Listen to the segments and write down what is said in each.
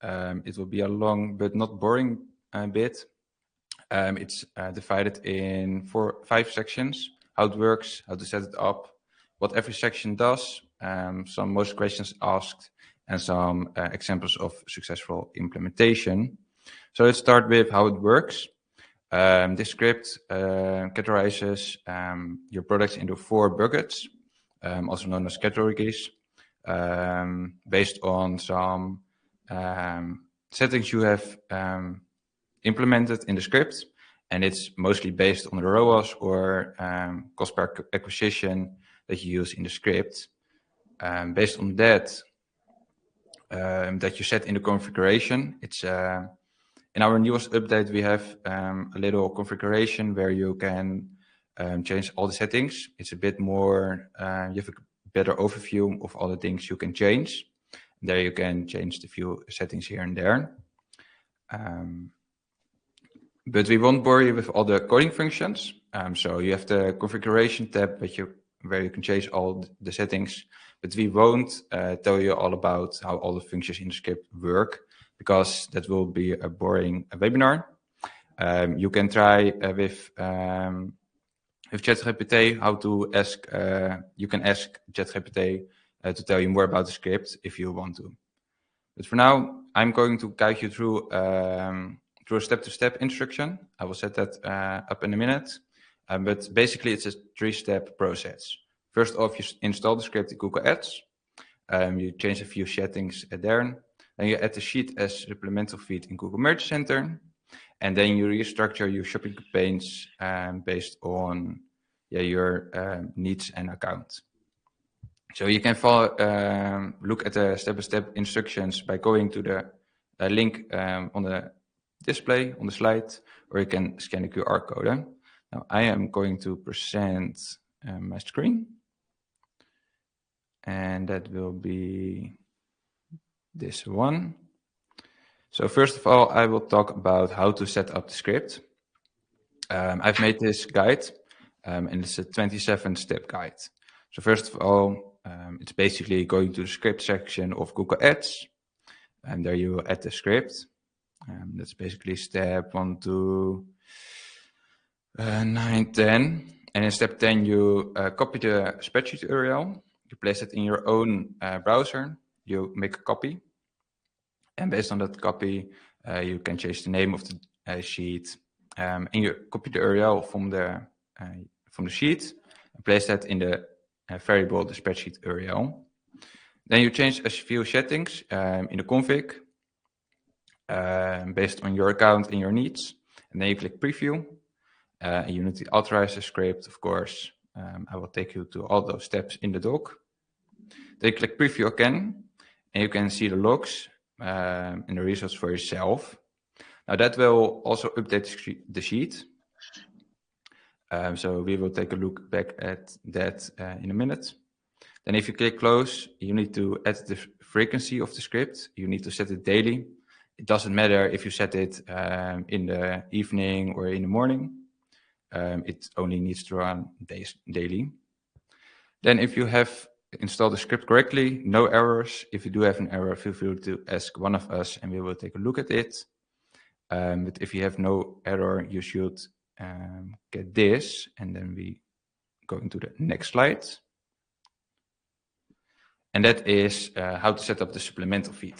It will be a long but not boring bit. It's divided in 5 sections: how it works, how to set it up, what every section does, some most questions asked, and some examples of successful implementation. So let's start with how it works. This script categorizes your products into 4 buckets, also known as categories, based on some settings you have implemented in the script, and it's mostly based on the ROAS or cost per acquisition that you use in the script. Based on that, that you set in the configuration, it's in our newest update we have a little configuration where you can change all the settings. It's a bit more, you have a better overview of all the things you can change. There you can change the few settings here and there. But we won't bore you with all the coding functions. So you have the configuration tab where you can change all the settings, but we won't tell you all about how all the functions in the script work, because that will be a boring webinar. You can try with ChatGPT how to ask, you can ask ChatGPT to tell you more about the script if you want to. But for now, I'm going to guide you through a step-to-step instruction. I will set that up in a minute. But basically, it's a 3-step process. First off, you install the script in Google Ads. You change a few settings there. Then you add the sheet as supplemental feed in Google Merchant Center. And then you restructure your shopping campaigns based on your needs and account. So you can look at the step-by-step instructions by going to the link on the display on the slide, or you can scan the QR code. Now I am going to present my screen, and that will be this one. So first of all, I will talk about how to set up the script. I've made this guide, and it's a 27-step guide. So first of all, it's basically going to the script section of Google Ads, and there you add the script. That's basically step 1 to 9, 10. And in step 10, you copy the spreadsheet URL. You place it in your own browser. You make a copy. And based on that copy, you can change the name of the sheet. And you copy the URL from the sheet and place that in the variable, the spreadsheet URL. Then you change a few settings in the config based on your account and your needs. And then you click preview. And you need to authorize the script, of course. I will take you to all those steps in the doc. Then you click preview again, and you can see the logs and the results for yourself. Now that will also update the sheet. So we will take a look back at that in a minute. Then if you click close, you need to add the frequency of the script. You need to set it daily. It doesn't matter if you set it in the evening or in the morning. It only needs to run daily. Then if you have installed the script correctly, no errors. If you do have an error, feel free to ask one of us and we will take a look at it. But if you have no error, you should get this. And then we go into the next slide. And that is how to set up the supplemental feed.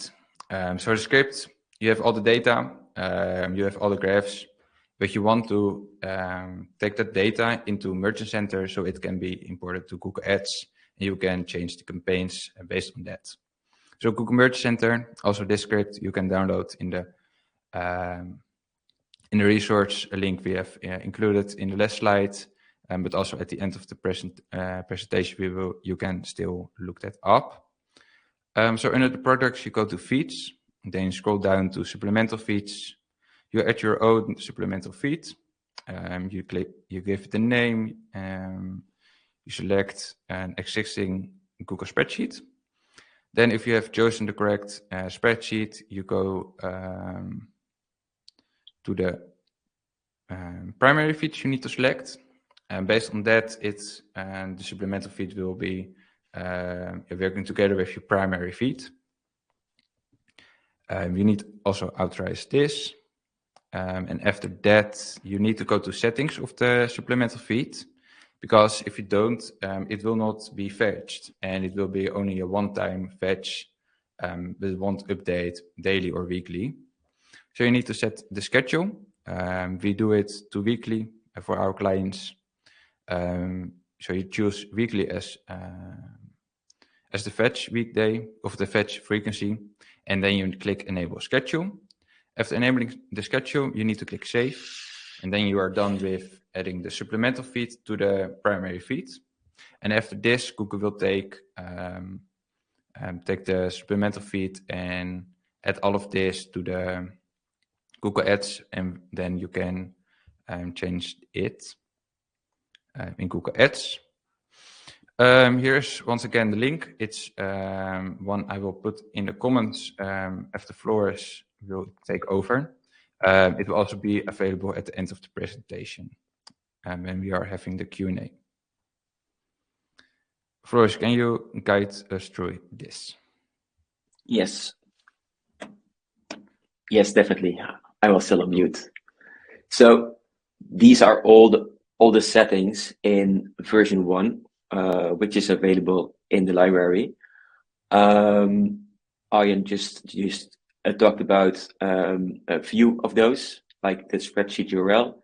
So the script, you have all the data, you have all the graphs, but you want to take that data into Merchant Center so it can be imported to Google Ads, and you can change the campaigns based on that. So Google Merchant Center, also this script you can download in the resource link we have included in the last slide, but also at the end of the presentation you can still look that up. So under the products you go to feeds, and then you scroll down to supplemental feeds. You add your own supplemental feed. You give it a name. You select an existing Google spreadsheet. Then if you have chosen the correct spreadsheet, you go to the primary feeds you need to select. And based on that, the supplemental feed will be working together with your primary feed. You need also authorize this. And after that, you need to go to settings of the supplemental feed, because if you don't, it will not be fetched, and it will be only a one-time fetch, but it won't update daily or weekly. So you need to set the schedule. We do it to weekly for our clients. So you choose weekly as the fetch weekday of the fetch frequency, and then you click enable schedule. After enabling the schedule, you need to click save, and then you are done with adding the supplemental feed to the primary feed. And after this, Google will take the supplemental feed and add all of this to the Google Ads, and then you can change it in Google Ads. Here's once again the link. It's one I will put in the comments after Floris will take over. It will also be available at the end of the presentation when we are having the Q&A. Floris, can you guide us through this? Yes. Yes, definitely. I will still unmute. So these are all the settings in version 1, which is available in the library. Arjan just talked about a few of those, like the spreadsheet URL.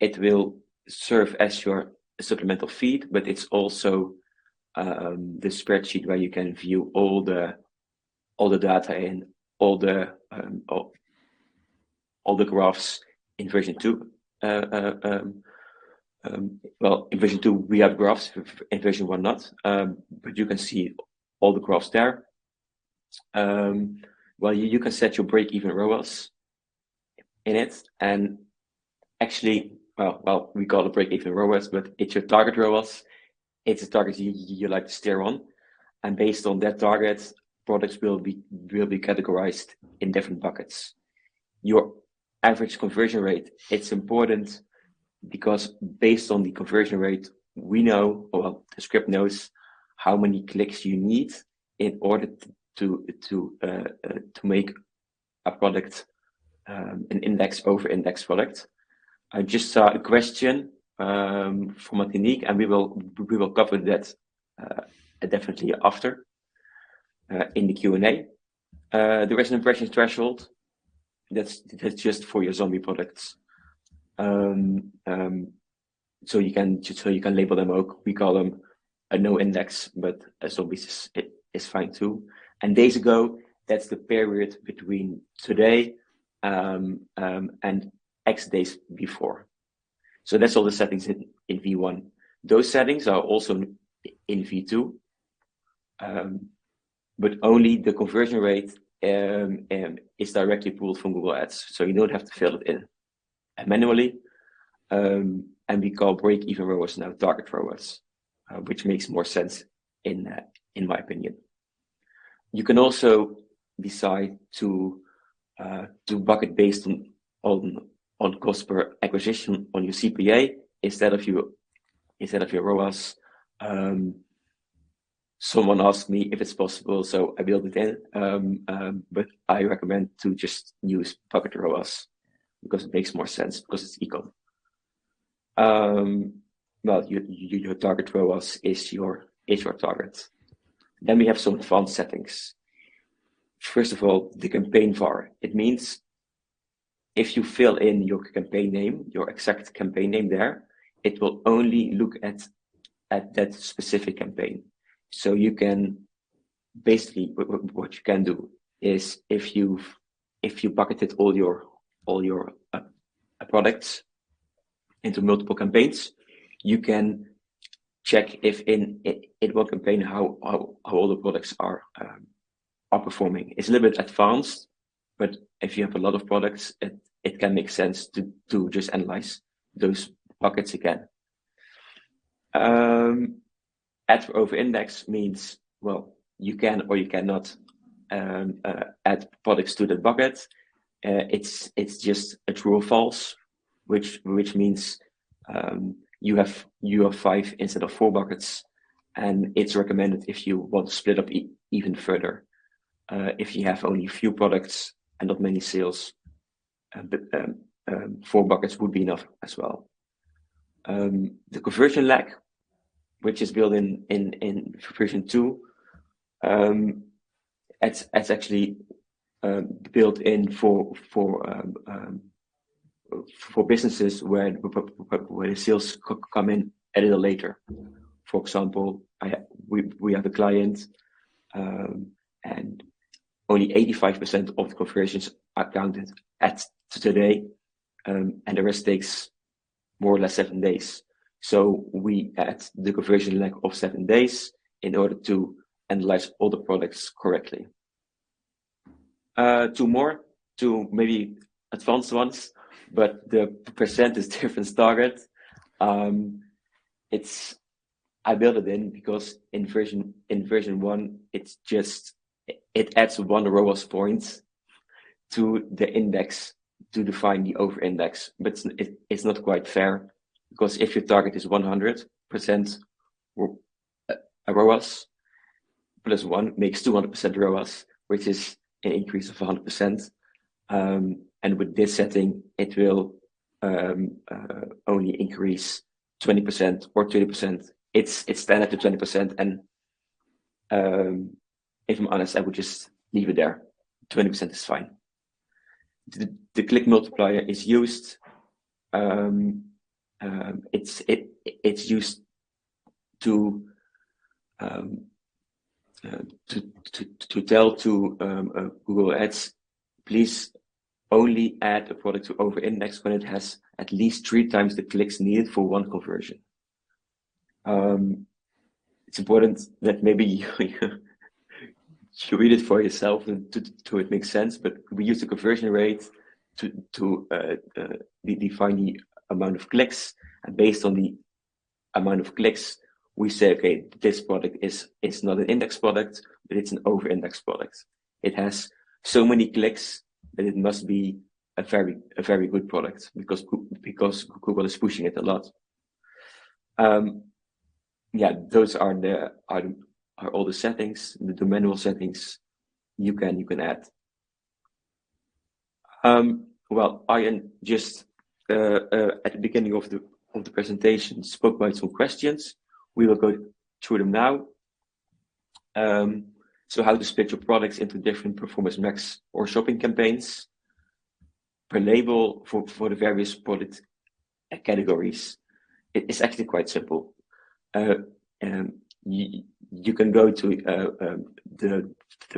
It will serve as your supplemental feed, but it's also the spreadsheet where you can view all the data in all the graphs in version 2. Well, in version 2 we have graphs, in version 1 not, but you can see all the graphs there. Well, you can set your break-even ROAS in it, and actually, well, we call it break-even ROAS, but it's your target ROAS. It's a target you like to steer on, and based on that target, products will be categorized in different buckets. Your average conversion rate, it's important because based on the conversion rate, we know, well, the script knows how many clicks you need in order to make a product an index over index product. I just saw a question from Martinique, and we will cover that definitely after in the Q&A. There is an impression threshold. That's just for your zombie products. So you can label them out. We call them a no index, but zombies is fine too. And days ago, that's the period between today and X days before. So that's all the settings in V1. Those settings are also in V2, but only the conversion rate is directly pulled from Google Ads. So you don't have to fill it in manually. And we call break-even ROAS now target ROAS, which makes more sense in my opinion. You can also decide to bucket based on cost per acquisition on your CPA instead of your ROAS. Someone asked me if it's possible, so I built it in. But I recommend to just use bucket ROAS because it makes more sense because it's econ. Well, your target ROAS is your target. Then we have some advanced settings. First of all, the campaign var. It means if you fill in your campaign name, your exact campaign name there, it will only look at that specific campaign. So you can basically what you can do is if you bucketed all your products into multiple campaigns, you can check if in one campaign how all the products are performing. It's a little bit advanced, but if you have a lot of products, it can make sense to just analyze those buckets again. Add for over index means, well, you can or you cannot add products to that bucket. It's just a true or false, which means you have 5 instead of 4 buckets, and it's recommended if you want to split up even further. If you have only a few products and not many sales, but 4 buckets would be enough as well. The conversion lag, which is built in version 2, it's actually built in for businesses where the sales come in a little later. For example, we have a client, and only 85% of the conversions are counted at today, and the rest takes more or less 7 days. So we add the conversion lag of 7 days in order to analyze all the products correctly. 2 more, 2 maybe advanced ones, but the percent is difference target. I built it in because in version 1, it adds 1 ROAS point to the index to define the over index, but it's not quite fair, because if your target is 100% ROAS, plus 1 makes 200% ROAS, which is an increase of 100%. And with this setting, it will only increase 20% or 30%. It's standard to 20%, and if I'm honest, I would just leave it there. 20% is fine. The click multiplier is used. It's used to tell to Google Ads, please only add a product to over index when it has at least 3 times the clicks needed for 1 conversion. It's important that maybe you read it for yourself to it makes sense, but we use the conversion rate to define the amount of clicks, and based on the amount of clicks, we say, okay, this product is not an index product, but it's an over index product. It has so many clicks that it must be a very good product, because Google is pushing it a lot. Yeah, those are all the settings, the manual settings you can add. Well, Arjan just at the beginning of the presentation spoke about some questions. We will go through them now. So how to split your products into different performance max or shopping campaigns per label for the various product categories. It's actually quite simple. You can go to the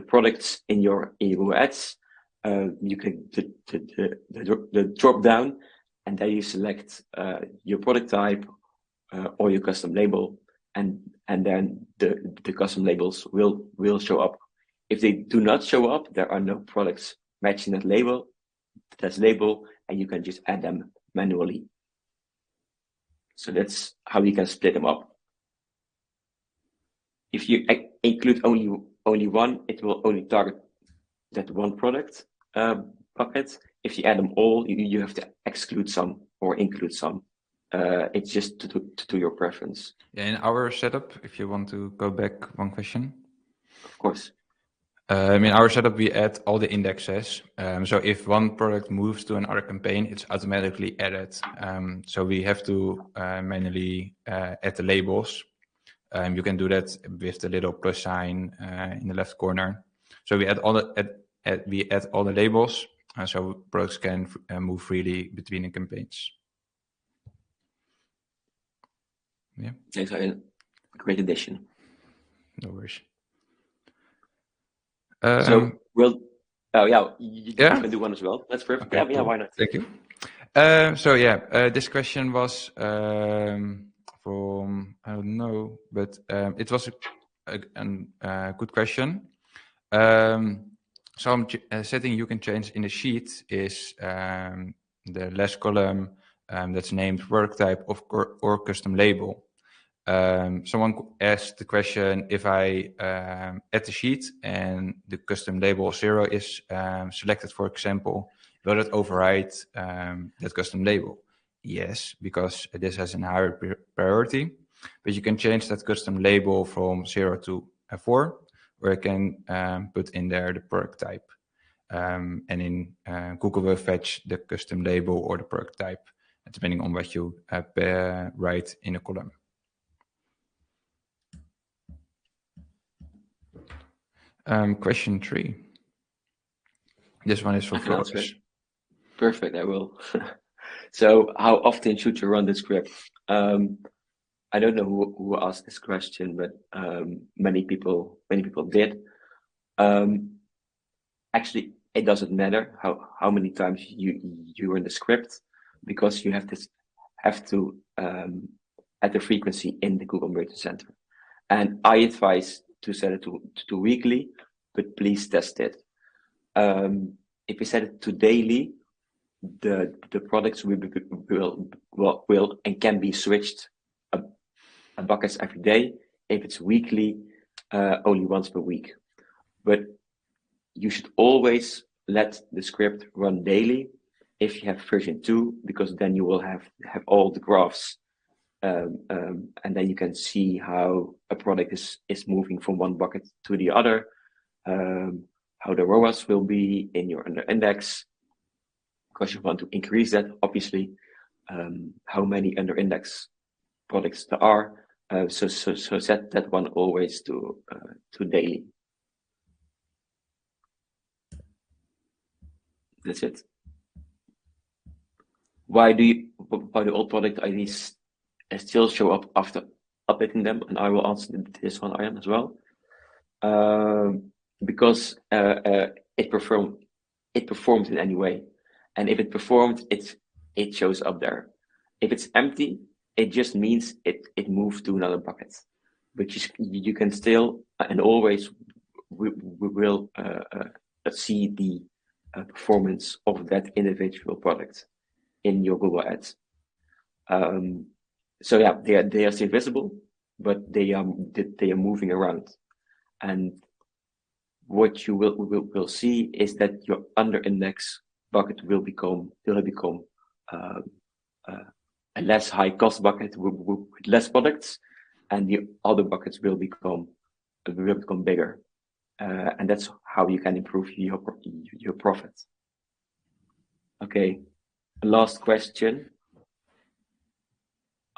products in your ads. You can the drop down, and there you select your product type or your custom label, and then the custom labels will show up. If they do not show up, there are no products matching that label, and you can just add them manually. So that's how you can split them up. If you include only one, it will only target that one product bucket. If you add them all, you have to exclude some or include some. It's just to your preference. Yeah, in our setup, if you want to go back one question. Of course. In our setup, we add all the indexes. So if one product moves to another campaign, it's automatically added. So we have to manually add the labels. You can do that with the little plus sign in the left corner. So we add all the labels, so products can move freely between the campaigns. Yeah. Thanks, Arjan. Great addition. No worries. So you can do one as well. That's perfect. Okay, yeah, why not? Thank you. This question was from, I don't know, but it was a good question. Some setting you can change in the sheet is the last column that's named work type or custom label. Someone asked the question, if I add the sheet and the custom label 0 is selected, for example, will it override that custom label? Yes, because this has a higher priority, but you can change that custom label from 0 to 4, or I can put in there the product type. And in Google will fetch the custom label or the product type, depending on what you write in a column. Question 3. This one is for Floris. Perfect, I will. So how often should you run the script? I don't know who asked this question, but many people did. Actually, it doesn't matter how many times you run the script, because you have to add the frequency in the Google Merchant Center. And I advise to set it to weekly, but please test it. If you set it to daily, the products will and can be switched buckets every day. If it's weekly, only once per week. But you should always let the script run daily if you have version 2, because then you will have all the graphs, and then you can see how a product is moving from one bucket to the other, how the ROAS will be in your under index, because you want to increase that, obviously, how many under index products there are. So set that one always to daily. That's it. Why do all product IDs still show up after updating them? And I will answer this one, Arjan, as well. Because it performed in any way, and if it performed, it shows up there. If it's empty, it just means it moved to another bucket. But you can still and always will see the performance of that individual product in your Google Ads. So yeah, they are still visible, but they are moving around. And what you will see is that your under index bucket will become a less high cost bucket with less products, and the other buckets will become bigger. And that's how you can improve your profit. Okay, last question.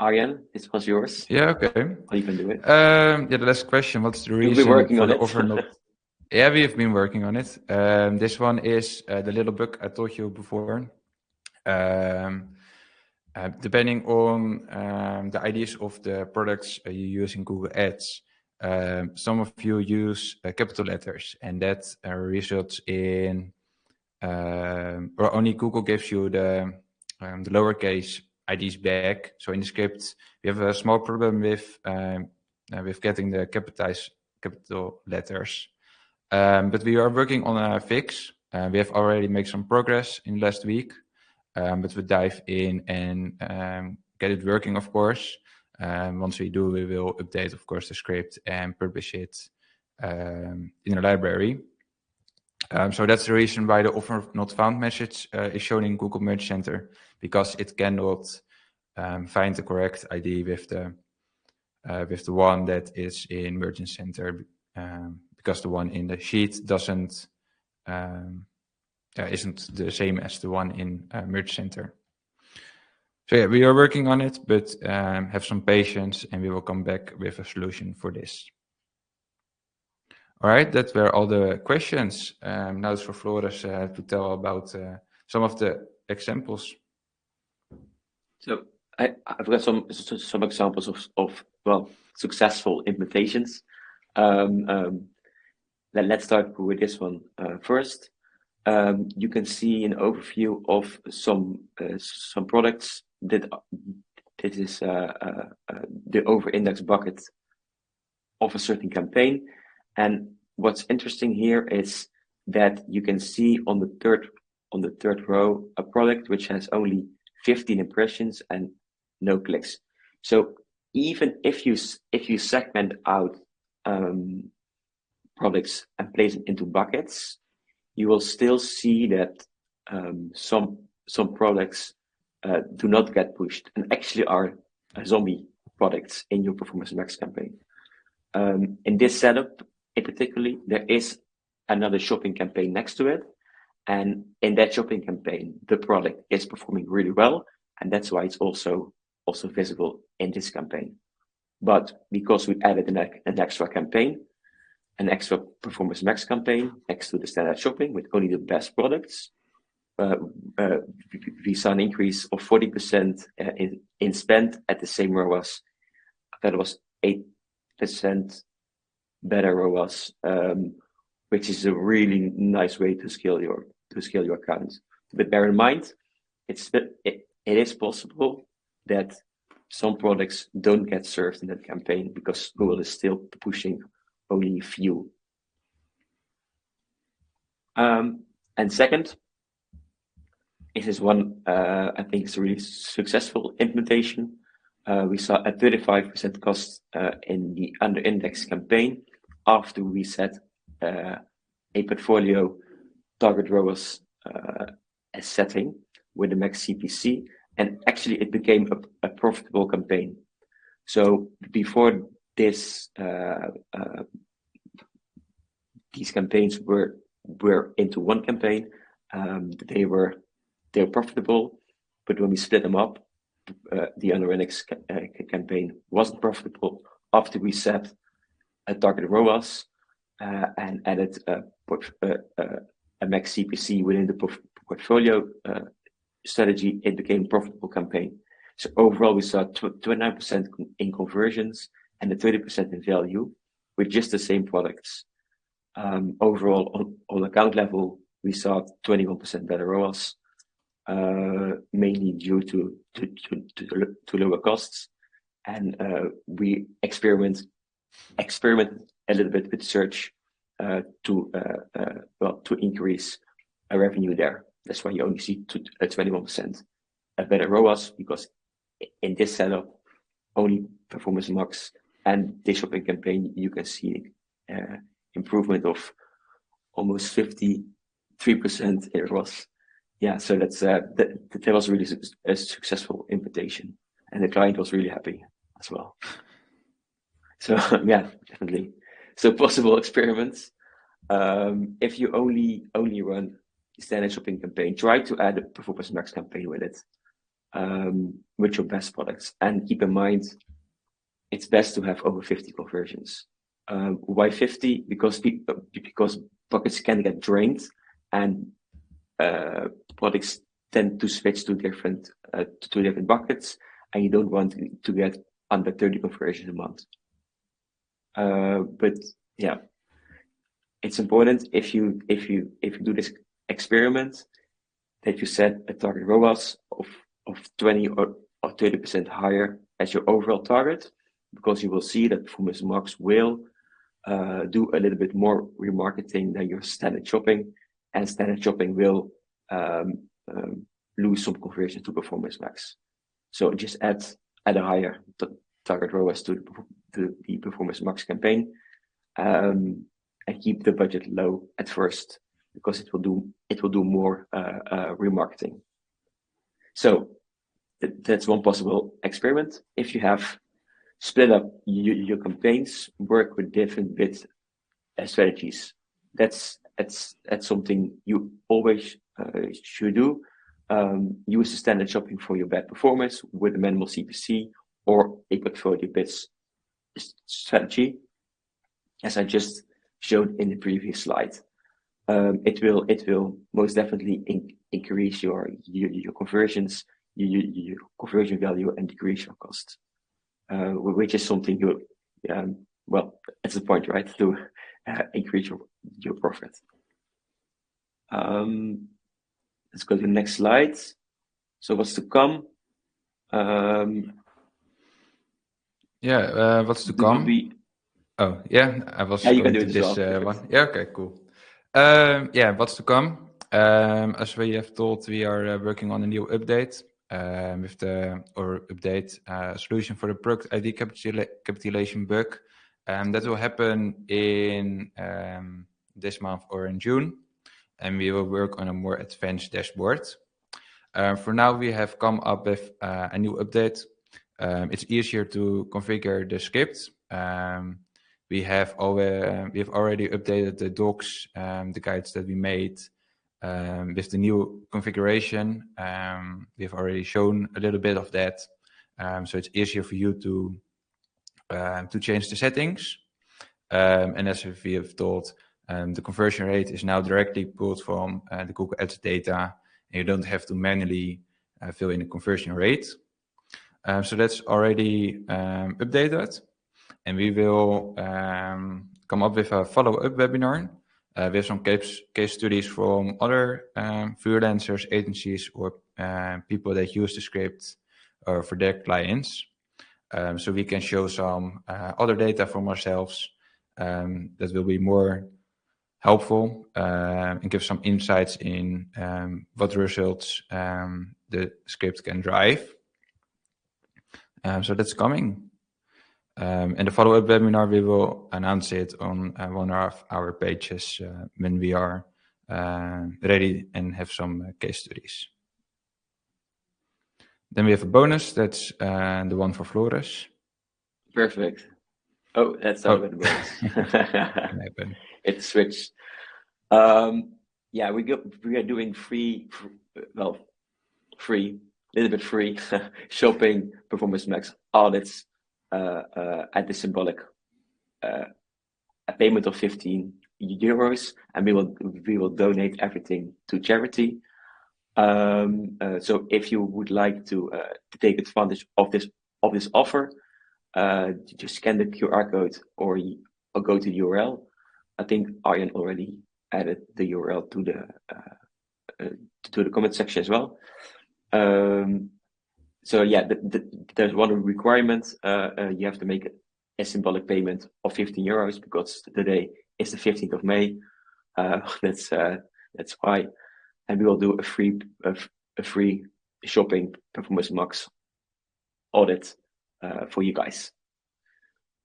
Arjan, this was yours. Yeah, okay. How you can do it? Yeah, the last question. What's the reason You've been working for on the it. offer not? Yeah, we have been working on it. This one is the little bug I told you before. Depending on the IDs of the products you use in Google Ads, some of you use capital letters, and that results in, or only Google gives you the lowercase IDs back. So in the script, we have a small problem with getting the capital letters. But we are working on a fix. We have already made some progress in last week, but we'll dive in and get it working, of course. Once we do, we will update, of course, the script and publish it in the library. So that's the reason why the offer not found message is shown in Google Merchant Center, because it cannot find the correct ID with the one that is in Merchant Center, because the one in the sheet isn't the same as the one in Merchant Center. So yeah, we are working on it, but have some patience, and we will come back with a solution for this. All right, that were all the questions. Now it's for Floris to tell about some of the examples. So I've got some examples of successful implementations. Let's start with this one first. You can see an overview of some products that is the over-index bucket of a certain campaign. And what's interesting here is that you can see on the third row a product which has only 15 impressions and no clicks. So even if you segment out products and place them into buckets, you will still see that some products do not get pushed and actually are zombie products in your Performance Max campaign. In this setup, in particular, there is another shopping campaign next to it. And in that shopping campaign, the product is performing really well. And that's why it's also visible in this campaign. But because we added an extra campaign, an extra Performance Max campaign next to the standard shopping with only the best products, we saw an increase of 40% in spend at the same ROAS. That was 8% better ROAS, which is a really nice way to scale your account. But bear in mind, it is possible that some products don't get served in that campaign because Google is still pushing only a few. And second, this is one I think is a really successful implementation. We saw a 35% cost in the under index campaign after we set a portfolio target ROAS as setting with the max CPC, and actually it became a profitable campaign. So before this, these campaigns were into one campaign. They were profitable, but when we split them up, the under index campaign wasn't profitable after we set a target ROAS and added a max CPC within the portfolio strategy. It became a profitable campaign. So overall, we saw 29% in conversions and a 30% in value with just the same products. Overall, on account level, we saw 21% better ROAS, mainly due to lower costs, and we experiment a little bit with search to increase our revenue there. That's why you only see 21% a better ROAS, because in this setup, only Performance Max and this shopping campaign, you can see improvement of almost 53% in ROAS. Yeah, so that was really a successful implementation, and the client was really happy as well. So yeah, definitely. So possible experiments. If you only run standard shopping campaign, try to add a Performance Max campaign with it, with your best products, and keep in mind it's best to have over 50 conversions. Why 50? Because buckets can get drained, and products tend to switch to different buckets, and you don't want to get under 30 conversions a month. But yeah, it's important if you do this experiment that you set a target ROAS of 20 or 30% higher as your overall target, because you will see that Performance Max will do a little bit more remarketing than your standard shopping, and standard shopping will lose some conversion to Performance Max. So just add a higher target ROAS to the Performance Max campaign, and keep the budget low at first, because it will do more remarketing. So that's one possible experiment. If you have split up your campaigns, work with different bid strategies. That's something you always should do. Use the standard shopping for your bad performance with a minimal CPC or a portfolio bids strategy, as I just showed in the previous slide. It will most definitely increase your conversions, your conversion value, and decrease your cost, which is something you it's the point, right, to increase your profit. Let's go to the next slide. So what's to come? What's to come? Oh, yeah, I was you can going do to it this one. Yeah, okay, cool. What's to come? As we have told, we are working on a new update solution for the product ID capitulation bug. That will happen in this month or in June, and we will work on a more advanced dashboard. For now, we have come up with a new update. It's easier to configure the script. we have already updated the docs, the guides that we made with the new configuration. We've already shown a little bit of that, so it's easier for you to change the settings. And as we have told, the conversion rate is now directly pulled from the Google Ads data, and you don't have to manually fill in the conversion rate. So that's already updated, and we will come up with a follow-up webinar with some case studies from other freelancers, agencies, or people that use the script for their clients. So we can show some other data from ourselves that will be more helpful and give some insights in what results the script can drive. So that's coming. And the follow-up webinar, we will announce it on one of our pages when we are ready and have some case studies. Then we have a bonus. That's the one for Floris. Perfect. Oh, that's not the bonus. It switched. Yeah, we are doing free, a little bit free shopping performance max audits at the symbolic a payment of €15, and we will donate everything to charity. So if you would like to take advantage of this offer, just scan the QR code or go to the URL. I think Arjan already added the URL to the comment section as well. So yeah, there's one requirement. You have to make a symbolic payment of €15 because today is the 15th of May. That's why, and we will do a free shopping performance max audit for you guys.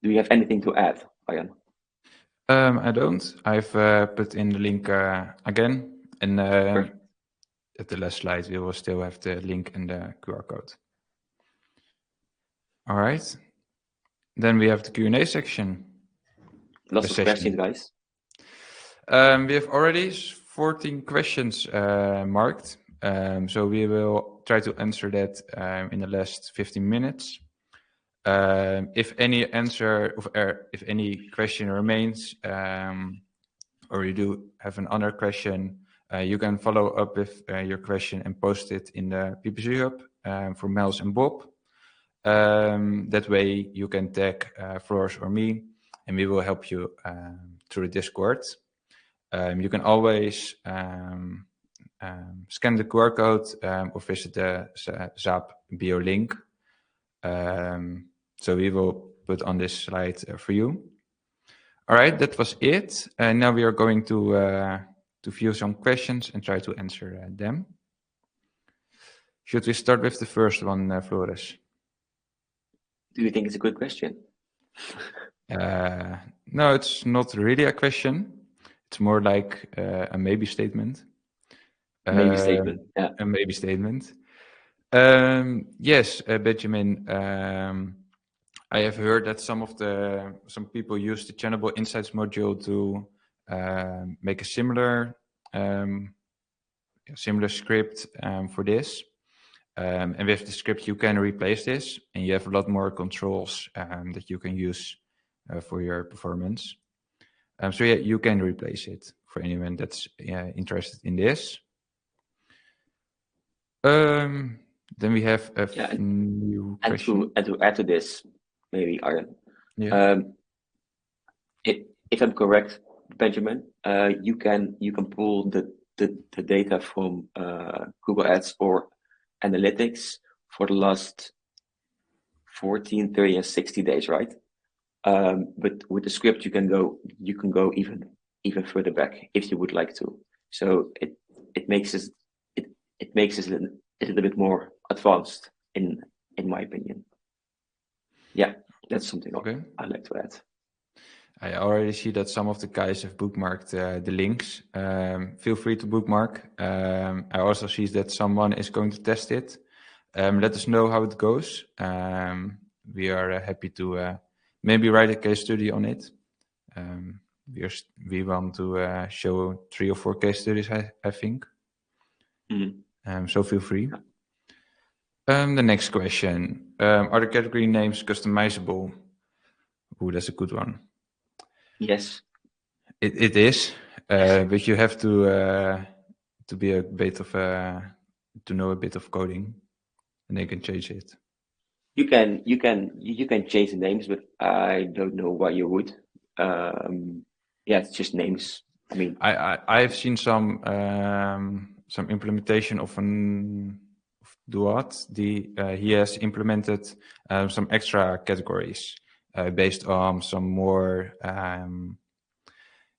Do you have anything to add, Arjan? I don't. I've put in the link again, and at the last slide we will still have the link and the QR code. All right. Then we have the Q&A section. Lots of questions, guys. We have already 14 questions marked, so we will try to answer that in the last 15 minutes. If any if any question remains, or you do have another question, you can follow up with your question and post it in the PPC Hub for Mels and Bob. That way you can tag Floris or me, and we will help you through the Discord. You can always scan the QR code or visit the Zap bio link. So we will put on this slide for you. All right, that was it. And now we are going to view some questions and try to answer them. Should we start with the first one, Floris? Do you think it's a good question? No, it's not really a question. It's more like a maybe statement. Maybe statement, yeah. A maybe statement. Yes, Benjamin. I have heard that some people use the Channelable Insights module to make a similar script for this. And with the script, you can replace this, and you have a lot more controls that you can use for your performance. So yeah, you can replace it for anyone that's interested in this. Then we have a new question. And to add to this, maybe Arjan. Yeah. If I'm correct, Benjamin, you can pull the data from Google Ads or Analytics for the last 14, 30, and 60 days, right? But with the script, you can go even further back if you would like to. So it makes it a little bit more advanced in my opinion. Yeah, that's something I'd like to add. I already see that some of the guys have bookmarked the links. Feel free to bookmark. I also see that someone is going to test it. Let us know how it goes. We are happy to maybe write a case study on it. We want to show 3 or 4 case studies, I think. So feel free. The next question. Are the category names customizable? Ooh, that's a good one. Yes. It is, but you have to be a bit of to know a bit of coding, and they can change it. You can change the names, but I don't know why you would. Yeah, it's just names. I mean, I've seen some implementation of Duat. He has implemented some extra categories based on some more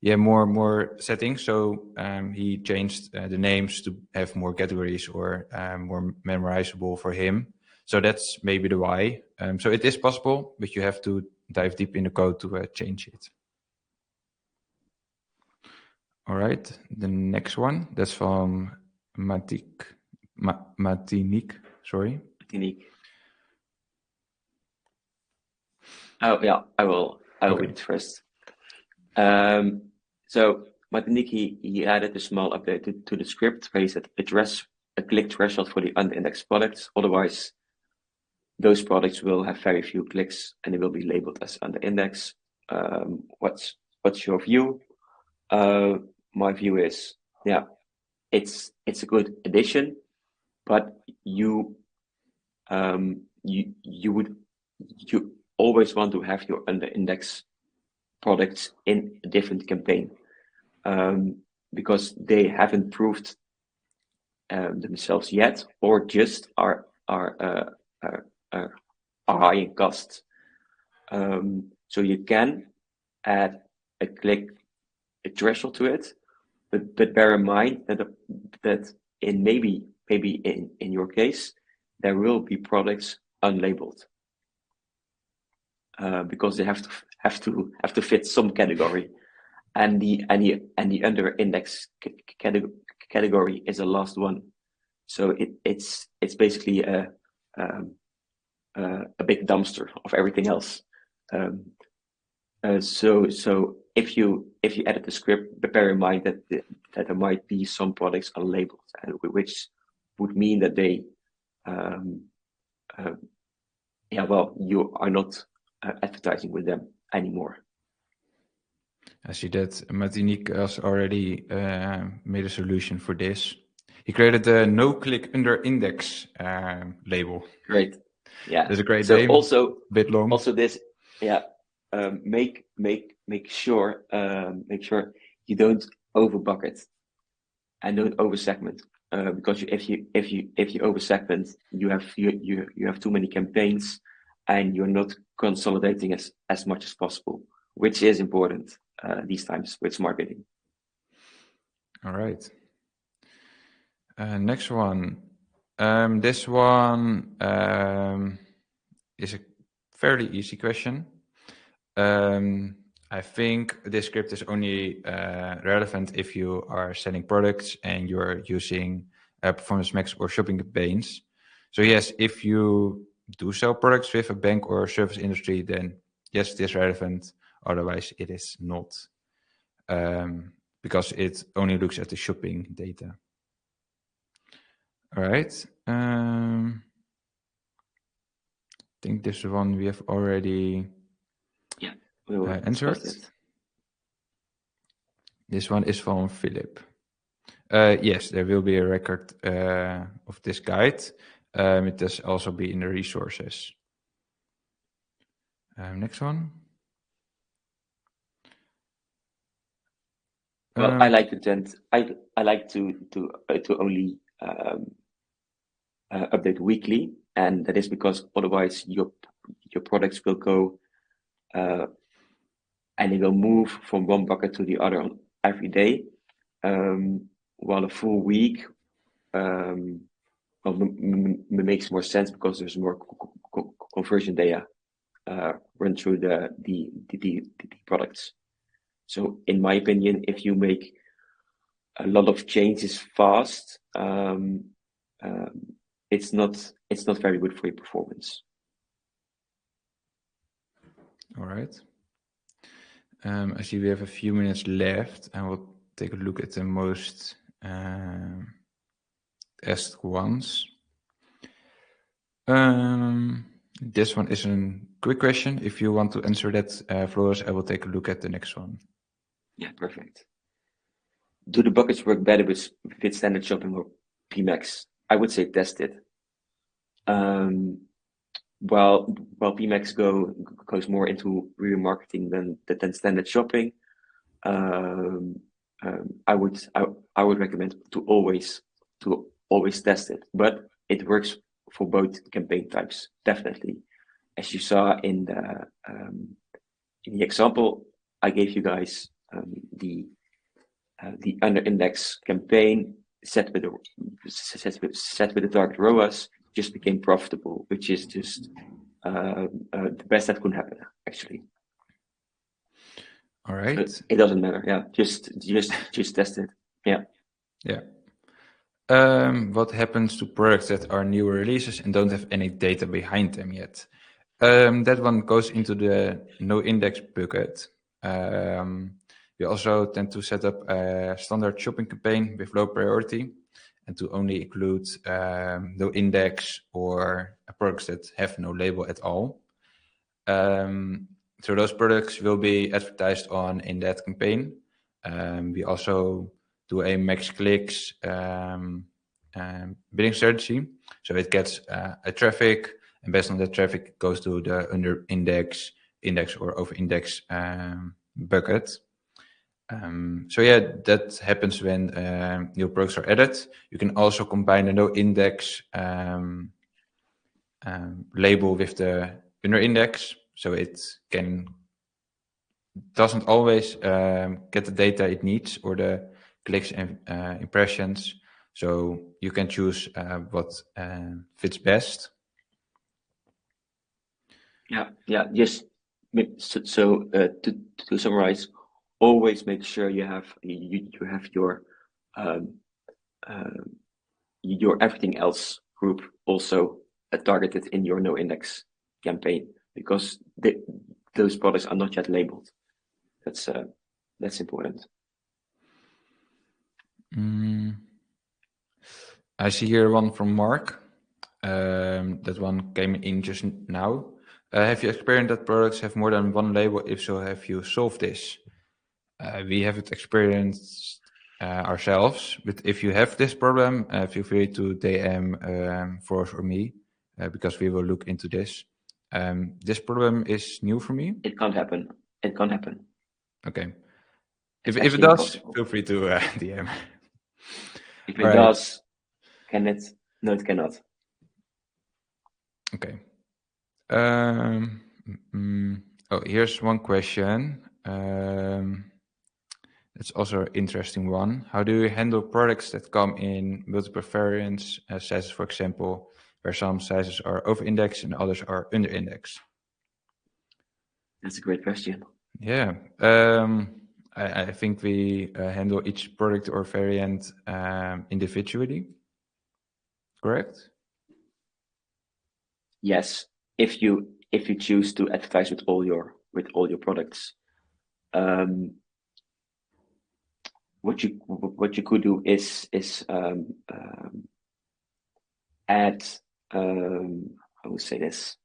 more settings. So he changed the names to have more categories or more memorizable for him. So that's maybe the why. So it is possible, but you have to dive deep in the code to change it. All right, the next one, that's from Matinik, sorry. Matinik. Oh yeah, I will read it first. So Matinik, he added a small update to the script where he said address a click threshold for the unindexed products. Otherwise, those products will have very few clicks and they will be labeled as under index. What's your view? My view is, yeah, it's a good addition, but you always want to have your under index products in a different campaign because they haven't proved themselves yet, or just are high in cost. So you can add a threshold to it, but bear in mind that in maybe in your case there will be products unlabeled because they have to fit some category, and the under index category is the last one. So it's basically a big dumpster of everything else. So if you edit the script, bear in mind that there might be some products unlabeled, which would mean that they, you are not advertising with them anymore. I see that Matinik has already made a solution for this. He created a no-click under index label. Great, yeah. That's a great so name. Also, a bit long. Also, this, yeah. Make sure you don't over bucket and don't over segment because if you over segment, you have too many campaigns and you're not consolidating as much as possible, which is important these times with smart bidding. All right. Next one. This one is a fairly easy question. I think this script is only relevant if you are selling products and you're using Performance Max or shopping campaigns. So yes, if you do sell products with a bank or service industry, then yes, it is relevant. Otherwise, it is not, because it only looks at the shopping data. All right. I think this one we have already answered. This one is from Philip. Yes, there will be a record of this guide. It does also be in the resources. Next one. Well, I like to only update weekly, and that is because otherwise your products will go and they will move from one bucket to the other on every day, while a full week makes more sense because there's more conversion data run through the products. So in my opinion, if you make a lot of changes fast, it's not very good for your performance. All right. I see we have a few minutes left, and we'll take a look at the most asked ones. This one is a quick question. If you want to answer that, Floris, I will take a look at the next one. Yeah, perfect. Do the buckets work better with standard shopping or pMax? I would say test it. While pMax goes more into remarketing than standard shopping, I would recommend to always test it, but it works for both campaign types, definitely. As you saw in the example I gave you guys, the under index campaign set with the target ROAS just became profitable, which is just the best that could happen, actually. All right. So it doesn't matter. Yeah, just test it. Yeah. Yeah. What happens to products that are newer releases and don't have any data behind them yet? That one goes into the no index bucket. We also tend to set up a standard shopping campaign with low priority and to only include no index or products that have no label at all. So those products will be advertised on in that campaign. We also do a max clicks bidding strategy. So it gets a traffic, and based on that traffic, it goes to the under index or over index bucket. So yeah, that happens when new products are added. You can also combine the no index label with the under index, so it doesn't always get the data it needs or the clicks and impressions. So you can choose what fits best. Yeah. Just so to summarize, always make sure you have your everything else group also targeted in your no index campaign, because those products are not yet labeled. That's important. I see here one from Mark. That one came in just now. Have you experienced that products have more than one label? If so, have you solved this? We haven't experienced ourselves, but if you have this problem, feel free to DM Floris or me, because we will look into this. This problem is new for me. It can't happen. Okay. If it does, feel free to DM. If it does, can it? No, it cannot. Okay. Here's one question. It's also an interesting one. How do you handle products that come in multiple variants, sizes, for example, where some sizes are over-indexed and others are under-indexed? That's a great question. Yeah. I think we handle each product or variant individually. Correct? Yes. If you choose to advertise with all your products, what you could do is add, I would say this.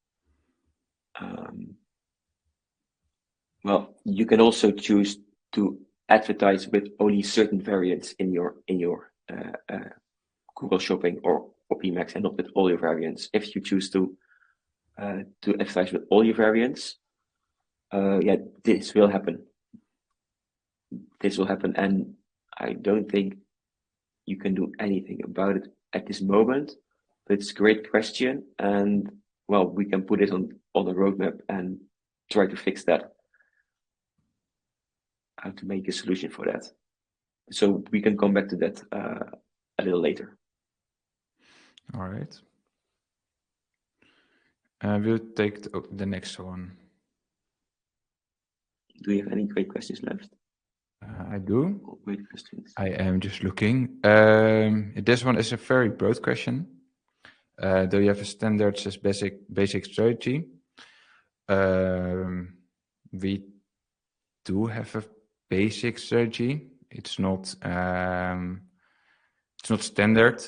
Well, you can also choose to advertise with only certain variants in your Google Shopping or pMax, and not with all your variants. If you choose to advertise with all your variants, this will happen. And I don't think you can do anything about it at this moment. But it's a great question, and well, we can put it on the roadmap and try to fix that. How to make a solution for that. So we can come back to that a little later. All right. We'll take the next one. Do you have any great questions left? I do. Oh, great questions. I am just looking. This one is a very broad question. Do you have a standard as basic strategy? We do have a basic strategy. It's not standard.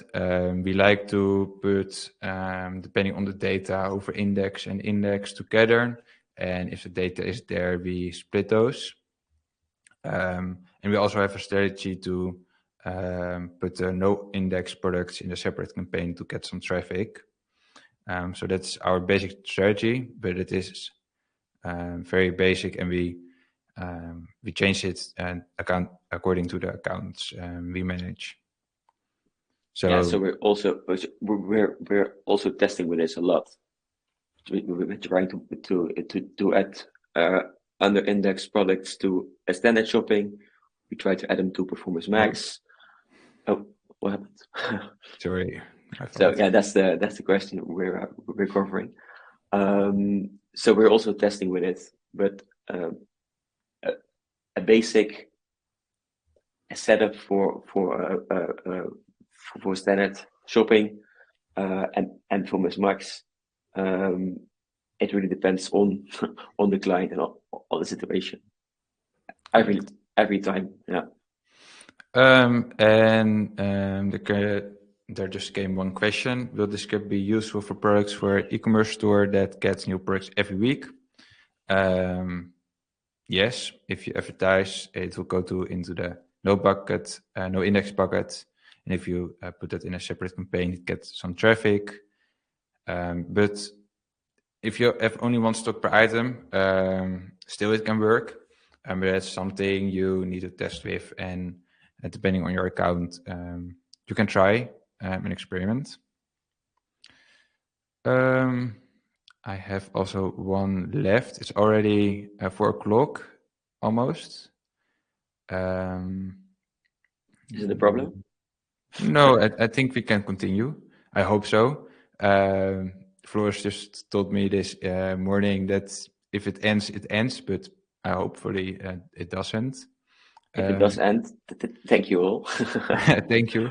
We like to put, depending on the data, over index and index together. And if the data is there, we split those. And we also have a strategy to put the no index products in a separate campaign to get some traffic. So that's our basic strategy, but it is very basic, and we change it and according to the accounts we manage. So we're also testing with this a lot. We're trying to add under index products to a standard shopping. We try to add them to Performance Max. Oh, what happened? Sorry. So yeah, that's the question we're covering. So we're also testing with it, but a basic setup for standard shopping and Performance Max. It really depends on the client and on the situation. Every time, yeah. There just came one question. Will this script be useful for products for e-commerce store that gets new products every week? Yes, if you advertise, it will go into the no index bucket. And if you put that in a separate campaign, it gets some traffic. But if you have only one stock per item, still it can work. But that's something you need to test with, and depending on your account, you can try an experiment. I have also one left. It's already 4:00 almost. Is it a problem? No, I think we can continue. I hope so. Floris just told me this morning that if it ends, it ends, but hopefully it doesn't. If it does end, thank you all. Thank you.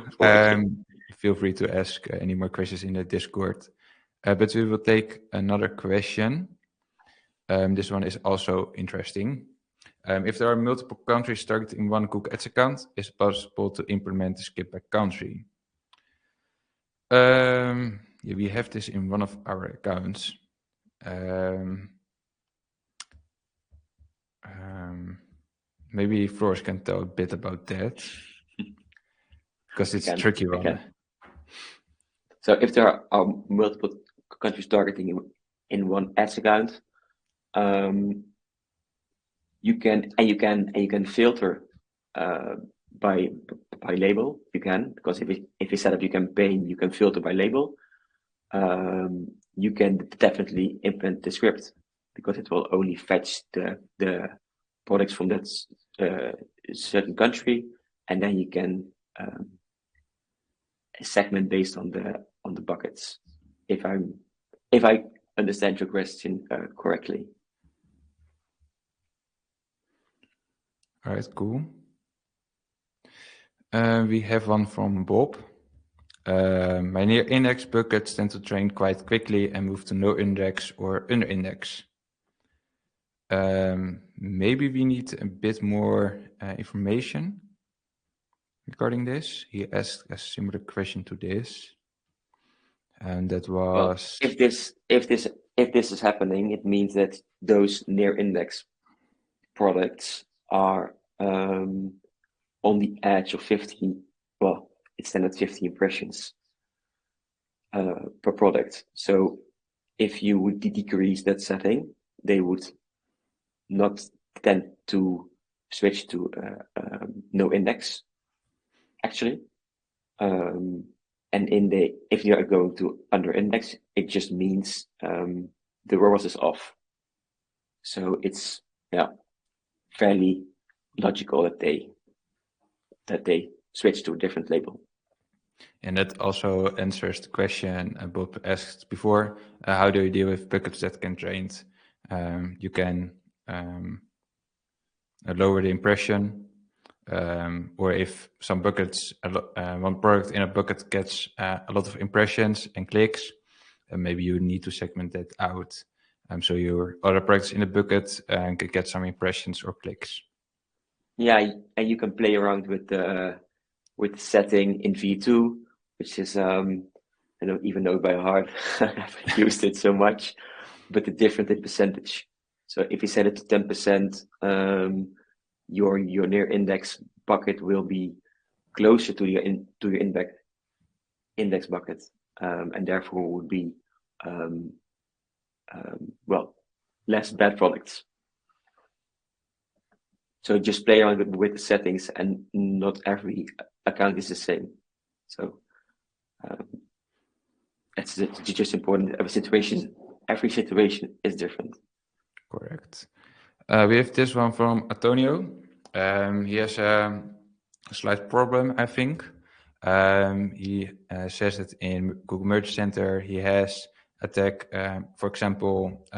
Feel free to ask any more questions in the Discord. But we will take another question. This one is also interesting. If there are multiple countries targeting one Google Ads account, is it possible to implement the skip by country? Yeah, we have this in one of our accounts. Maybe Floris can tell a bit about that, because it's a tricky one. So if there are multiple countries targeting in one ads account, you can filter by label. You can, because if you set up your campaign, you can filter by label. You can definitely implement the script, because it will only fetch the products from that certain country, and then you can segment based on the buckets. If I understand your question correctly. All right, cool. We have one from Bob. My near index buckets tend to drain quite quickly and move to no index or under index. Maybe we need a bit more information regarding this. He asked a similar question to this, and that was, well, if this is happening, it means that those near index products are on the edge of 50. Well, it's standard 50 impressions per product. So if you would decrease that setting, they would not tend to switch to no index, actually. And if you are going to under index, it just means the ROAS is off. So it's fairly logical that they switch to a different label. And that also answers the question Bob asked before. How do you deal with buckets that can drain? You can lower the impression, or if some buckets, one product in a bucket gets a lot of impressions and clicks, maybe you need to segment that out. So your other products in the bucket can get some impressions or clicks. Yeah, and you can play around with the setting in V2, which is I don't even know by heart. I haven't used it so much, but the difference in percentage. So if you set it to 10%, your near index bucket will be closer to your index bucket, and therefore would be well, less bad products. So just play around with the settings, and not every account is the same. So it's just important. Every situation is different. Correct. We have this one from Antonio. He has a slight problem, I think. He says that in Google Merge Center he has a tag, for example,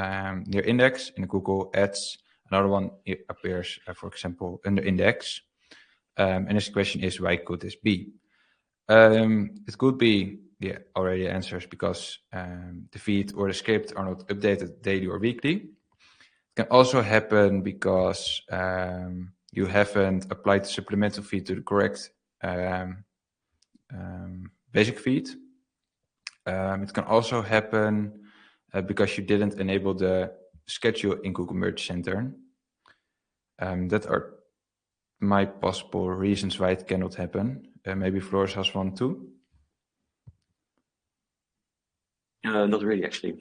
near index in Google Ads. Another one appears, for example, under index. And his question is, why could this be? It could be, yeah, already answers, because the feed or the script are not updated daily or weekly. It can also happen because you haven't applied the supplemental feed to the correct basic feed. It can also happen because you didn't enable the schedule in Google Merge Center. That are my possible reasons why it cannot happen. Maybe Floris has one too. Not really, actually.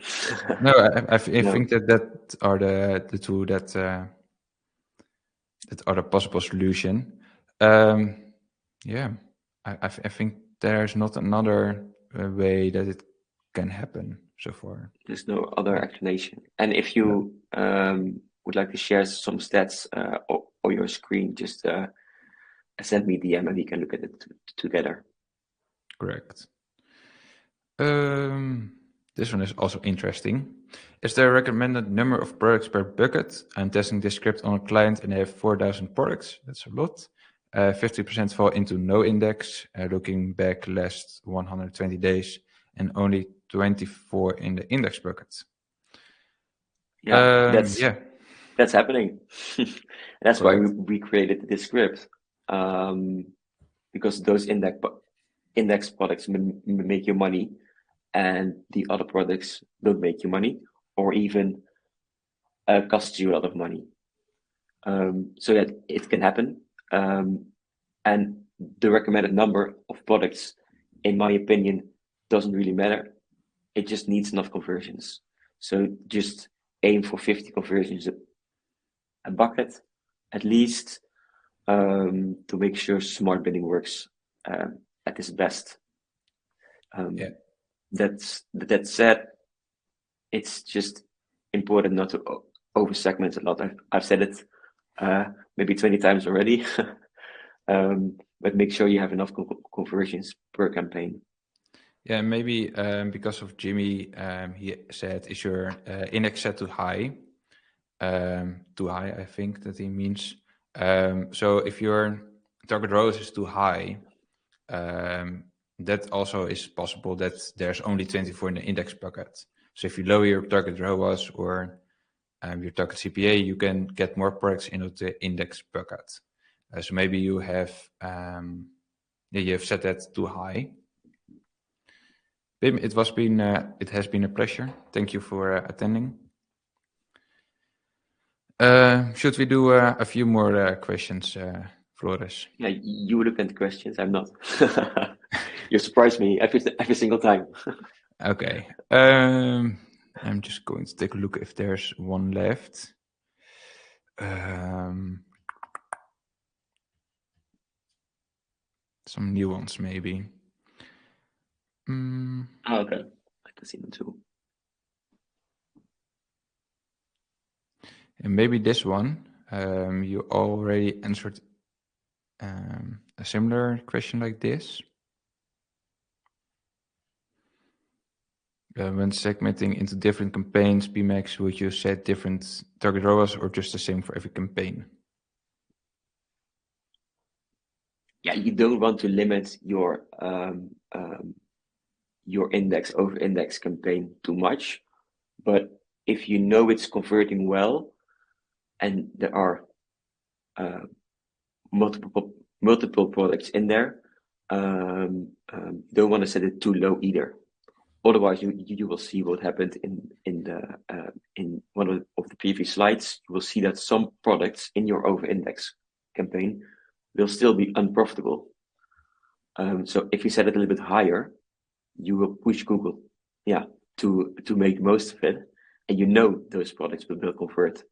No, I think that are the two that are the possible solution. Yeah, I think there's not another way that it can happen so far. There's no other explanation. And if you would like to share some stats on your screen, just send me DM and we can look at it together. Correct. This one is also interesting. Is there a recommended number of products per bucket? I'm testing this script on a client and they have 4,000 products. That's a lot. 50% fall into no index, looking back last 120 days, and only 24 in the index bucket. Yeah, that's happening. That's Correct. why we created this script, because those index products make you money, and the other products don't make you money, or even cost you a lot of money. So that it can happen. And the recommended number of products, in my opinion, doesn't really matter. It just needs enough conversions. So just aim for 50 conversions a bucket, at least, to make sure smart bidding works at its best. That said, it's just important not to over-segment a lot. I've said it maybe 20 times already, but make sure you have enough conversions per campaign. Yeah, maybe because of Jimmy, he said, is your index set too high? Too high, I think that he means. So if your target ROAS is too high, that also is possible that there's only 24 in the index bucket. So if you lower your target ROAS or your target CPA, you can get more products into the index bucket. So maybe you have set that too high. Pim, it has been a pleasure. Thank you for attending. Should we do a few more questions, Floris? Yeah, you look at the questions. I'm not. You surprise me every single time. Okay. I'm just going to take a look if there's one left. Some new ones, maybe. Okay, I can see them too. And maybe this one, you already answered a similar question like this. When segmenting into different campaigns, pMax, would you set different target ROAS or just the same for every campaign? Yeah, you don't want to limit your over-index campaign too much, but if you know it's converting well, and there are multiple products in there, you don't want to set it too low either. Otherwise, you will see what happened in one of the previous slides. You will see that some products in your over-index campaign will still be unprofitable. So if you set it a little bit higher, you will push Google, to make the most of it, and you know those products will convert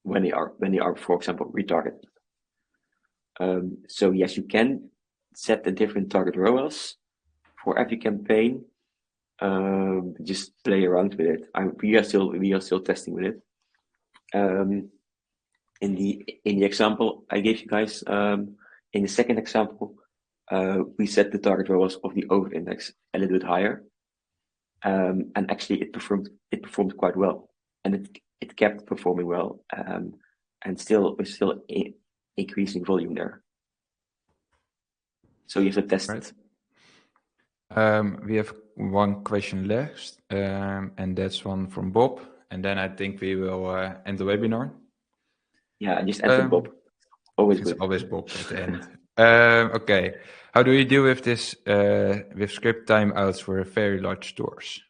when they are, for example, retargeted. So yes, you can set the different target ROAS for every campaign. Just play around with it. We are still testing with it. In the example I gave you guys, in the second example, we set the target ROAS of the over index a little bit higher, and actually it performed quite well, and it kept performing well, and we're still increasing volume there. So you have to test it. We have one question left, and that's one from Bob, and then I think we will end the webinar. Yeah, just enter Bob. Always it's good. Always Bob at the end. Okay, how do you deal with this with script timeouts for very large stores?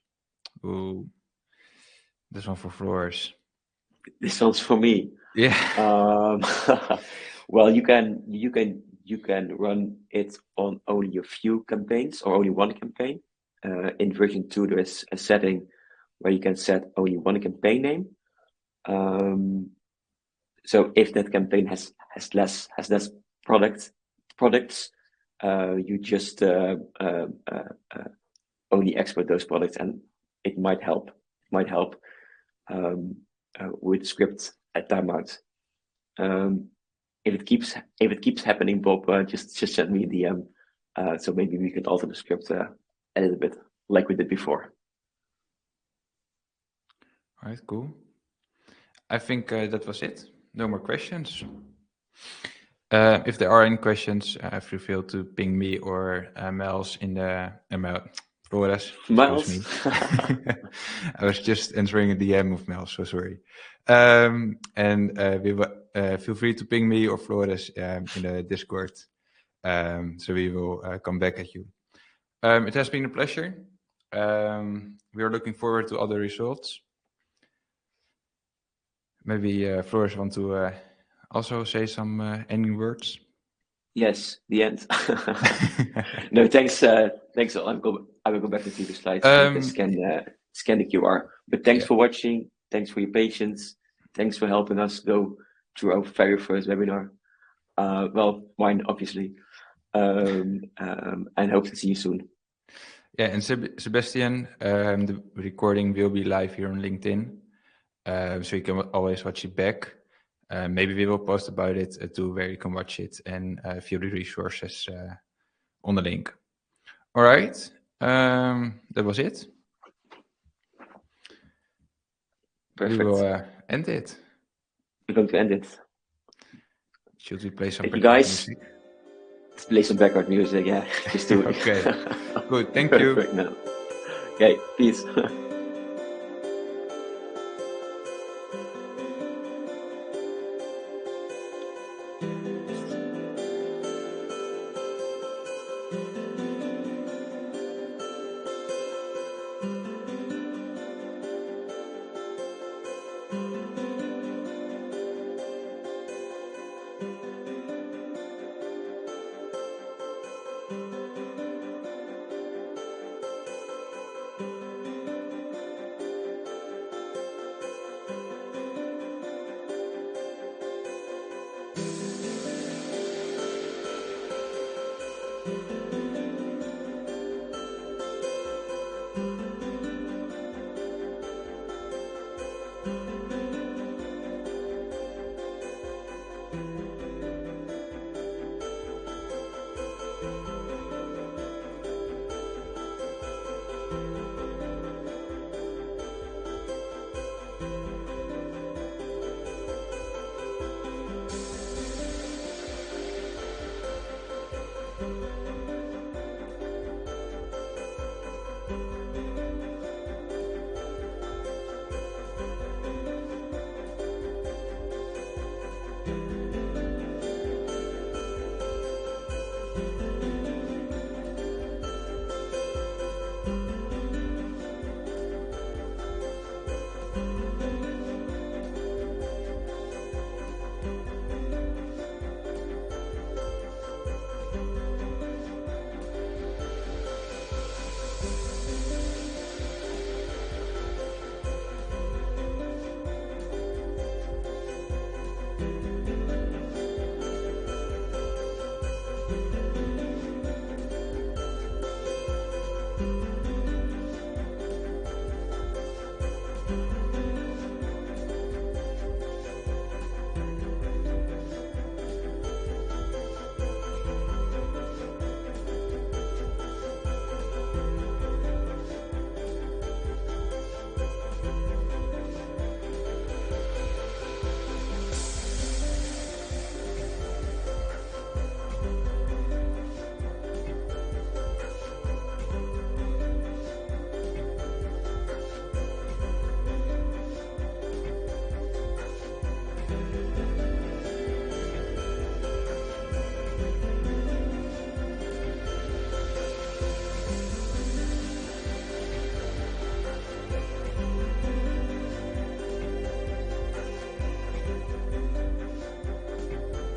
Ooh, this one for Floris. This one's for me. Yeah. Well, you can run it on only a few campaigns or only one campaign. In version 2, there is a setting where you can set only one campaign name. So if that campaign has less products, you just only export those products, and it might help. With script at timeout. If it keeps happening, Bob, just send me a DM. So maybe we could alter the script a little bit, like we did before. All right, cool. I think that was it. No more questions. If there are any questions, feel free to ping me or Mels in the Floris. Miles. Excuse me. I was just answering a DM of Mels, so sorry. And we will, feel free to ping me or Floris in the Discord. So we will come back at you. It has been a pleasure. We are looking forward to other results. Maybe Floris want to also say some ending words. Yes, the end. No, thanks. Thanks. I will go back to the slides. Scan the QR. But thanks for watching. Thanks for your patience. Thanks for helping us go through our very first webinar. Well, mine obviously. And hope to see you soon. Yeah, and Sebastian, the recording will be live here on LinkedIn, so you can always watch it back. Maybe we will post about it too, where you can watch it and view the resources on the link. All right, that was it. Perfect. We will end it. We're going to end it. Should we play some background music? Let's play some background music, yeah. Just do it. Okay, good, thank Perfect, you. no. Okay, peace.